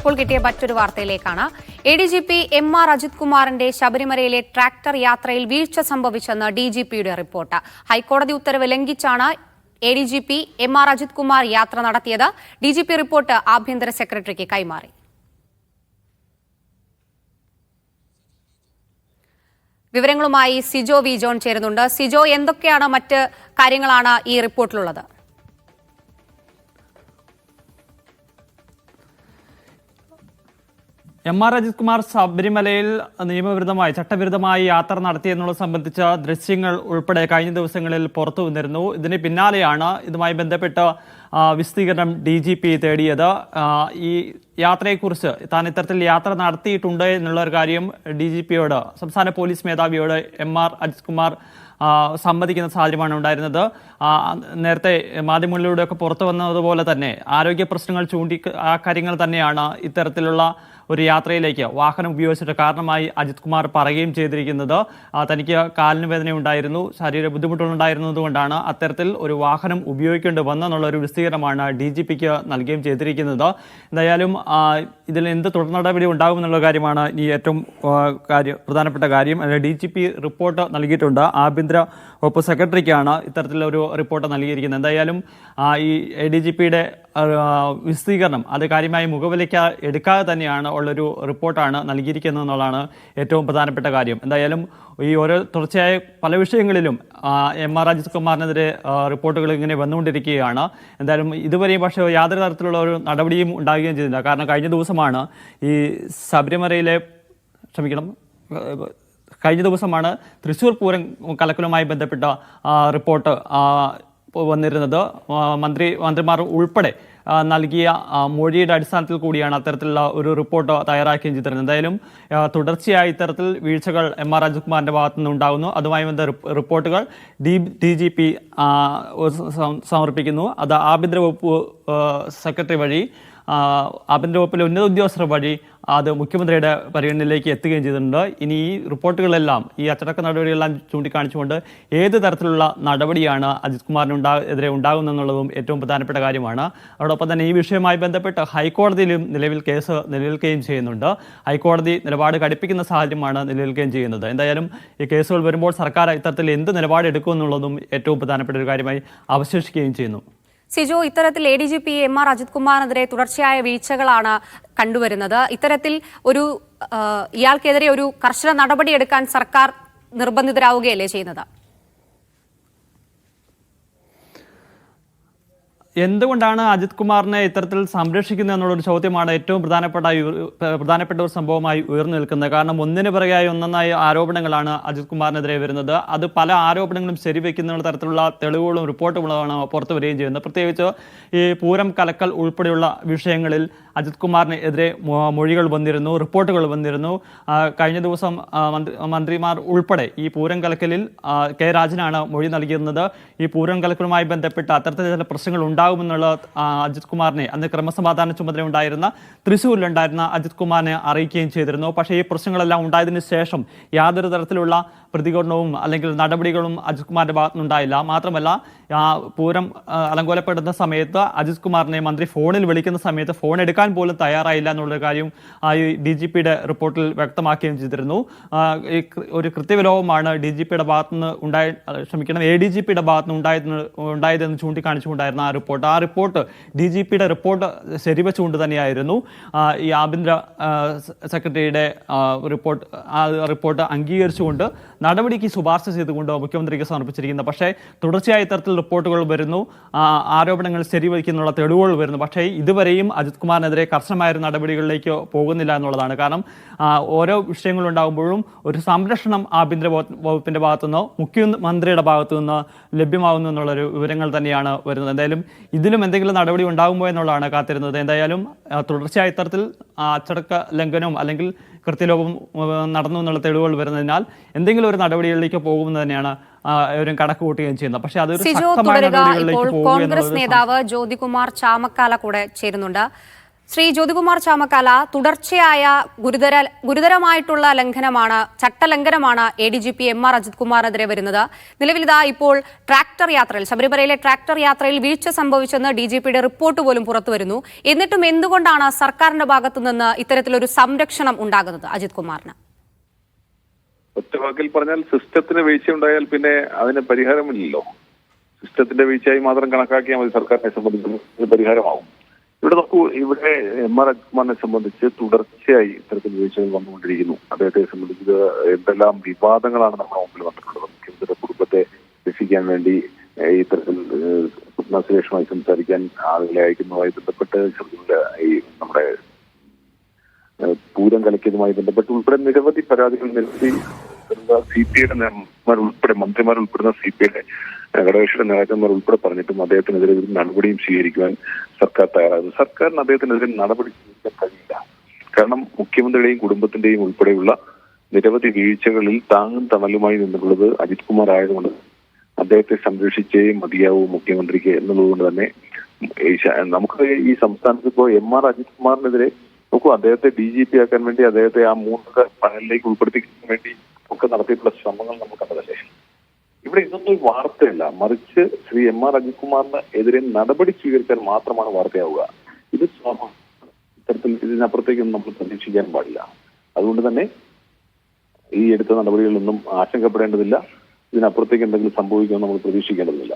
ഇപ്പോൾ കിട്ടിയ മറ്റൊരു വാർത്തയിലേക്കാണ്. ADGP MR അജിത് കുമാറിന്റെ ശബരിമലയിലെ ട്രാക്ടർ യാത്രയിൽ വീഴ്ച സംഭവിച്ചെന്ന് DGPയുടെ റിപ്പോർട്ട്. ഹൈക്കോടതി ഉത്തരവ് ലംഘിച്ചാണ് ADGP MR അജിത് കുമാർ യാത്ര നടത്തിയത്. DGP റിപ്പോർട്ട് ആഭ്യന്തര സെക്രട്ടറിക്ക് കൈമാറി. വിവരങ്ങളുമായി സിജോ വി ജോൺ ചേരുന്നുണ്ട്. സിജോ, എന്തൊക്കെയാണ് മറ്റ് കാര്യങ്ങളാണ് ഈ റിപ്പോർട്ടിലുള്ളത്? MR അജിത് കുമാർ ശബരിമലയിൽ നിയമവിരുദ്ധമായി ചട്ടവിരുദ്ധമായി യാത്ര നടത്തിയെന്നുള്ളത് സംബന്ധിച്ച ദൃശ്യങ്ങൾ ഉൾപ്പെടെ കഴിഞ്ഞ ദിവസങ്ങളിൽ പുറത്തു വന്നിരുന്നു. ഇതിന് പിന്നാലെയാണ് ഇതുമായി ബന്ധപ്പെട്ട വിശദീകരണം DGP തേടിയത്. ഈ യാത്രയെക്കുറിച്ച് താൻ ഇത്തരത്തിൽ യാത്ര നടത്തിയിട്ടുണ്ട് എന്നുള്ള ഒരു കാര്യം DGPയോട്, സംസ്ഥാന പോലീസ് മേധാവിയോട് MR അജിത് കുമാർ സമ്മതിക്കുന്ന സാഹചര്യമാണ് ഉണ്ടായിരുന്നത്. നേരത്തെ മാധ്യമങ്ങളിലൂടെയൊക്കെ പുറത്തു വന്നതുപോലെ തന്നെ ആരോഗ്യ പ്രശ്നങ്ങൾ ആ കാര്യങ്ങൾ തന്നെയാണ് ഇത്തരത്തിലുള്ള ഒരു യാത്രയിലേക്ക് വാഹനം ഉപയോഗിച്ചിട്ട് കാരണമായി അജിത് കുമാർ പറയുകയും ചെയ്തിരിക്കുന്നത്. തനിക്ക് കാലിന് വേദന ഉണ്ടായിരുന്നു, ശാരീരിക ബുദ്ധിമുട്ടുകളുണ്ടായിരുന്നത് കൊണ്ടാണ് അത്തരത്തിൽ ഒരു വാഹനം ഉപയോഗിക്കേണ്ടി വന്നെന്നുള്ളൊരു വിശദീകരണമാണ് DGPക്ക് നൽകുകയും ചെയ്തിരിക്കുന്നത്. എന്തായാലും ഇതിൽ എന്ത് തുടർ നടപടി ഉണ്ടാകുമെന്നുള്ള കാര്യമാണ് ഈ ഏറ്റവും പ്രധാനപ്പെട്ട കാര്യം. DGP റിപ്പോർട്ട് നൽകിയിട്ടുണ്ട്. ആഭ്യന്തര വകുപ്പ് സെക്രട്ടറിക്കാണ് ഇത്തരത്തിലൊരു റിപ്പോർട്ട് നൽകിയിരിക്കുന്നത്. എന്തായാലും ഈ ADGPയുടെ വിശദീകരണം അത് കാര്യമായി മുഖവിലേക്ക് എടുക്കാതെ തന്നെയാണ് ഉള്ളൊരു റിപ്പോർട്ടാണ് നൽകിയിരിക്കുന്നത് എന്നുള്ളതാണ് ഏറ്റവും പ്രധാനപ്പെട്ട കാര്യം. എന്തായാലും ഈ ഓരോ തുടർച്ചയായ പല വിഷയങ്ങളിലും MR അജിത് കുമാറിനെതിരെ റിപ്പോർട്ടുകൾ ഇങ്ങനെ വന്നുകൊണ്ടിരിക്കുകയാണ്. എന്തായാലും ഇതുവരെയും പക്ഷേ യാതൊരു തരത്തിലുള്ള ഒരു നടപടിയും ഉണ്ടാകുകയും ചെയ്തില്ല. കാരണം കഴിഞ്ഞ ദിവസമാണ് ഈ ശബരിമലയിലെ കഴിഞ്ഞ ദിവസമാണ് തൃശ്ശൂർ പൂരം കലക്കലുമായി ബന്ധപ്പെട്ട റിപ്പോർട്ട് വന്നിരുന്നത്. മന്ത്രിമാർ ഉൾപ്പെടെ നൽകിയ മൊഴിയുടെ അടിസ്ഥാനത്തിൽ കൂടിയാണ് അത്തരത്തിലുള്ള ഒരു റിപ്പോർട്ട് തയ്യാറാക്കുകയും ചെയ്തിരുന്നത്. എന്തായാലും തുടർച്ചയായി ഇത്തരത്തിൽ വീഴ്ചകൾ MR അജിത് കുമാറിന്റെ ഭാഗത്തു നിന്ന് ഉണ്ടാകുന്നു. അതുമായി ബന്ധപ്പെട്ട റിപ്പോർട്ടുകൾ DGP സമർപ്പിക്കുന്നു. അത് ആഭ്യന്തര വകുപ്പ് സെക്രട്ടറി വഴി, ആഭ്യന്തര വകുപ്പിലെ ഉന്നത ഉദ്യോഗസ്ഥർ വഴി അത് മുഖ്യമന്ത്രിയുടെ പരിഗണനയിലേക്ക് എത്തുകയും ചെയ്തിട്ടുണ്ട്. ഇനി ഈ റിപ്പോർട്ടുകളെല്ലാം, ഈ അച്ചടക്ക നടപടികളെല്ലാം ചൂണ്ടിക്കാണിച്ചുകൊണ്ട് ഏത് തരത്തിലുള്ള നടപടിയാണ് അജിത് കുമാറിനെതിരെ ഉണ്ടാകുന്നതെന്നുള്ളതും ഏറ്റവും പ്രധാനപ്പെട്ട കാര്യമാണ്. അതോടൊപ്പം തന്നെ ഈ വിഷയവുമായി ബന്ധപ്പെട്ട് ഹൈക്കോടതിയിലും നിലവിൽ കേസ് നിലനിൽക്കുകയും ചെയ്യുന്നുണ്ട്. ഹൈക്കോടതി നിലപാട് കടുപ്പിക്കുന്ന സാഹചര്യമാണ് നിലനിൽക്കുകയും ചെയ്യുന്നത്. എന്തായാലും ഈ കേസുകൾ വരുമ്പോൾ സർക്കാർ ഇത്തരത്തിൽ എന്ത് നിലപാട് എടുക്കുമെന്നുള്ളതും ഏറ്റവും പ്രധാനപ്പെട്ട ഒരു കാര്യമായി അവശേഷിക്കുകയും ചെയ്യുന്നു. സിജോ, ഇത്തരത്തിൽ ADGP MR അജിത് കുമാറിനെതിരെ തുടർച്ചയായ വീഴ്ചകളാണ് കണ്ടുവരുന്നത്. ഇത്തരത്തിൽ ഇയാൾക്കെതിരെ ഒരു കർശന നടപടിയെടുക്കാൻ സർക്കാർ നിർബന്ധിതരാവുകയല്ലേ ചെയ്യുന്നത്? എന്തുകൊണ്ടാണ് അജിത് കുമാറിനെ ഇത്തരത്തിൽ സംരക്ഷിക്കുന്നത് എന്നുള്ളൊരു ചോദ്യമാണ് ഏറ്റവും പ്രധാനപ്പെട്ട ഒരു സംഭവമായി ഉയർന്നു നിൽക്കുന്നത്. കാരണം ഒന്നിനു പിറകെയായി ഒന്നൊന്നായി ആരോപണങ്ങളാണ് അജിത് കുമാറിനെതിരെ വരുന്നത്. അത് പല ആരോപണങ്ങളും ശരിവെക്കുന്ന തരത്തിലുള്ള തെളിവുകളും റിപ്പോർട്ടുകളുമാണ് പുറത്തു വരികയും ചെയ്യുന്നത്. പ്രത്യേകിച്ച് ഈ പൂരം കലക്കൽ ഉൾപ്പെടെയുള്ള വിഷയങ്ങളിൽ അജിത് കുമാറിനെതിരെ മൊഴികൾ വന്നിരുന്നു, റിപ്പോർട്ടുകൾ വന്നിരുന്നു. കഴിഞ്ഞ ദിവസം മന്ത്രിമാർ ഉൾപ്പെടെ ഈ പൂരം കലക്കലിൽ K രാജനാണ് മൊഴി നൽകിയിരുന്നത്. ഈ പൂരം കലക്കലുമായി ബന്ധപ്പെട്ട അത്തരത്തിൽ ചില പ്രശ്നങ്ങൾ ഉണ്ടാകുമെന്നുള്ള അജിത് കുമാറിനെ, അന്ന് ക്രമസമാധാന ചുമതല ഉണ്ടായിരുന്ന തൃശ്ശൂരിലുണ്ടായിരുന്ന അജിത് കുമാറിനെ അറിയിക്കുകയും ചെയ്തിരുന്നു. പക്ഷേ ഈ പ്രശ്നങ്ങളെല്ലാം ഉണ്ടായതിനു ശേഷം യാതൊരു തരത്തിലുള്ള പ്രതികരണവും അല്ലെങ്കിൽ നടപടികളും അജിത് കുമാറിന്റെ ഭാഗത്തുനിന്നുണ്ടായില്ല. മാത്രമല്ല, പൂരം അലങ്കോലപ്പെടുന്ന സമയത്ത് അജിത് കുമാറിനെ മന്ത്രി ഫോണിൽ വിളിക്കുന്ന സമയത്ത് ഫോൺ എടുക്കാൻ പോലും തയ്യാറായില്ല എന്നുള്ളൊരു കാര്യം DGPയുടെ റിപ്പോർട്ടിൽ വ്യക്തമാക്കുകയും ചെയ്തിരുന്നു. ഒരു കൃത്യവിലോപമാണ് DGPയുടെ ഭാഗത്തുനിന്ന് ADGPയുടെ ഭാഗത്തുനിന്ന് ഉണ്ടായതെന്ന് ചൂണ്ടിക്കാണിച്ചുകൊണ്ടായിരുന്നു ആ റിപ്പോർട്ട് DGPയുടെ റിപ്പോർട്ട് ശരിവെച്ചുകൊണ്ട് തന്നെയായിരുന്നു ഈ ആഭ്യന്തര സെക്രട്ടറിയുടെ റിപ്പോർട്ട് അംഗീകരിച്ചുകൊണ്ട് നടപടിക്ക് ശുപാർശ ചെയ്തുകൊണ്ട് മുഖ്യമന്ത്രിക്ക് സമർപ്പിച്ചിരിക്കുന്നത്. പക്ഷേ തുടർച്ചയായി ഇത്തരത്തിൽ റിപ്പോർട്ടുകൾ വരുന്നു, ആരോപണങ്ങൾ ശരിവയ്ക്കുന്നുള്ള തെളിവുകൾ വരുന്നു. പക്ഷേ ഇതുവരെയും അജിത് കുമാറിനെതിരെ കർശനമായ നടപടികളിലേക്ക് പോകുന്നില്ല എന്നുള്ളതാണ്. കാരണം ഓരോ വിഷയങ്ങളുണ്ടാകുമ്പോഴും ഒരു സംരക്ഷണം ആഭ്യന്തര വകുപ്പിന്റെ ഭാഗത്തുനിന്നോ മുഖ്യമന്ത്രിയുടെ ഭാഗത്തുനിന്ന് ലഭ്യമാകുന്നു എന്നുള്ളൊരു വിവരങ്ങൾ തന്നെയാണ് വരുന്നത്. എന്തായാലും ഇതിലും എന്തെങ്കിലും നടപടി ഉണ്ടാകുമോ എന്നുള്ളതാണ് കാത്തിരുന്നത്. എന്തായാലും തുടർച്ചയായ ഇത്തരത്തിൽ അച്ചടക്ക ലംഘനവും അല്ലെങ്കിൽ കൃത്യലോപം നടന്നു എന്നുള്ള തെളിവുകൾ വരുന്നതിനാൽ എന്തെങ്കിലും ഒരു നടപടികളിലേക്ക് പോകുമെന്ന് തന്നെയാണ് അവരും കണക്ക് കൂട്ടുകയും ചെയ്യുന്നത്. പക്ഷേ അതൊരു കോൺഗ്രസ് നേതാവ് ജ്യോതികുമാർ ചാമക്കാല കൂടെ ചേരുന്നുണ്ട്. ശ്രീ ജ്യോതികുമാർ ചാമക്കാല, തുടർച്ചയായ ഗുരുതരമായിട്ടുള്ള ലംഘനമാണ്, ചട്ടലംഘനമാണ് ADGP MR അജിത് കുമാറിനെതിരെ വരുന്നത്. നിലവിലിതാ ഇപ്പോൾ ട്രാക്ടർ യാത്രയിൽ, ശബരിമലയിലെ ട്രാക്ടർ യാത്രയിൽ വീഴ്ച സംഭവിച്ചെന്ന് DGPയുടെ റിപ്പോർട്ട് പോലും പുറത്തു വരുന്നു. എന്നിട്ടും എന്തുകൊണ്ടാണ് സർക്കാരിന്റെ ഭാഗത്തുനിന്ന് ഇത്തരത്തിലൊരു സംരക്ഷണം ഉണ്ടാകുന്നത് അജിത് കുമാറിന്? ഒറ്റവാക്കിൽ പറഞ്ഞാൽ സിസ്റ്റത്തിന് വീഴ്ചയുണ്ടായാൽ പിന്നെ അതിന് പരിഹാരമില്ലല്ലോ. സിസ്റ്റത്തിന്റെ വീഴ്ചയായി മാത്രം കണക്കാക്കിയാൽ മതി സർക്കാരിനെ സംബന്ധിച്ച് പരിഹാരമാവും. ഇവിടെ നോക്കൂ, ഇവിടെ MR അജിത് കുമാറിനെ സംബന്ധിച്ച് തുടർച്ചയായി ഇത്തരത്തിൽ വീഴ്ചകൾ വന്നുകൊണ്ടിരിക്കുന്നു. അദ്ദേഹത്തെ സംബന്ധിച്ച് എന്തെല്ലാം വിവാദങ്ങളാണ് നമ്മുടെ മുമ്പിൽ വന്നിട്ടുള്ളത്. മുഖ്യമന്ത്രിയുടെ കുടുംബത്തെ രക്ഷിക്കാൻ വേണ്ടി ഇത്തരത്തിൽ സുരേഷുമായി സംസാരിക്കാൻ ആളുകളെ അയക്കുന്നതുമായി ബന്ധപ്പെട്ട് ഈ നമ്മുടെ പൂരം കളിക്കുന്നതുമായി ബന്ധപ്പെട്ട് ഉൾപ്പെടെ നിരവധി പരാതികൾ നിരത്തി CPIയുടെ മന്ത്രിമാർ ഉൾപ്പെടുന്ന CPIയുടെ ഘടകകക്ഷിയുടെ നേതാക്കന്മാർ ഉൾപ്പെടെ പറഞ്ഞിട്ടും അദ്ദേഹത്തിനെതിരെ ഒരു നടപടിയും സ്വീകരിക്കുവാൻ സർക്കാർ തയ്യാറാകുന്നു. സർക്കാരിന് അദ്ദേഹത്തിനെതിരെ നടപടി സ്വീകരിക്കാൻ കഴിയില്ല. കാരണം മുഖ്യമന്ത്രിയുടെയും കുടുംബത്തിന്റെയും ഉൾപ്പെടെയുള്ള നിരവധി വീഴ്ചകളിൽ താങ്ങും തണലുമായി നിന്നിട്ടുള്ളത് അജിത് കുമാർ ആയതുകൊണ്ട് അദ്ദേഹത്തെ സംരക്ഷിച്ചേ മതിയാവൂ മുഖ്യമന്ത്രിക്ക് എന്നുള്ളതുകൊണ്ട് തന്നെ നമുക്ക് ഈ സംസ്ഥാനത്ത് ഇപ്പോൾ MR അജിത് കുമാറിനെതിരെ നോക്കൂ, അദ്ദേഹത്തെ DGP ആക്കാൻ വേണ്ടി അദ്ദേഹത്തെ ആ 3 പാനലിലേക്ക് ഉൾപ്പെടുത്തിക്കാൻ വേണ്ടി ഒക്കെ നടത്തിയിട്ടുള്ള ശ്രമങ്ങൾ നമുക്ക് കണ്ടതല്ലേ. ഇവിടെ ഇതൊന്നും വാർത്തയല്ല, മറിച്ച് ശ്രീ MR അജിത് കുമാറിന് എതിരെ നടപടി സ്വീകരിച്ചാൽ മാത്രമാണ് വാർത്തയാവുക. ഇത് ഇത്തരത്തിൽ ഇതിനപ്പുറത്തേക്കൊന്നും നമ്മൾ പ്രതീക്ഷിക്കാൻ പാടില്ല. അതുകൊണ്ട് തന്നെ ഈ എടുത്ത നടപടികളിലൊന്നും ആശങ്കപ്പെടേണ്ടതില്ല. ഇതിനപ്പുറത്തേക്ക് എന്തെങ്കിലും സംഭവിക്കുമെന്ന് നമ്മൾ പ്രതീക്ഷിക്കേണ്ടതില്ല.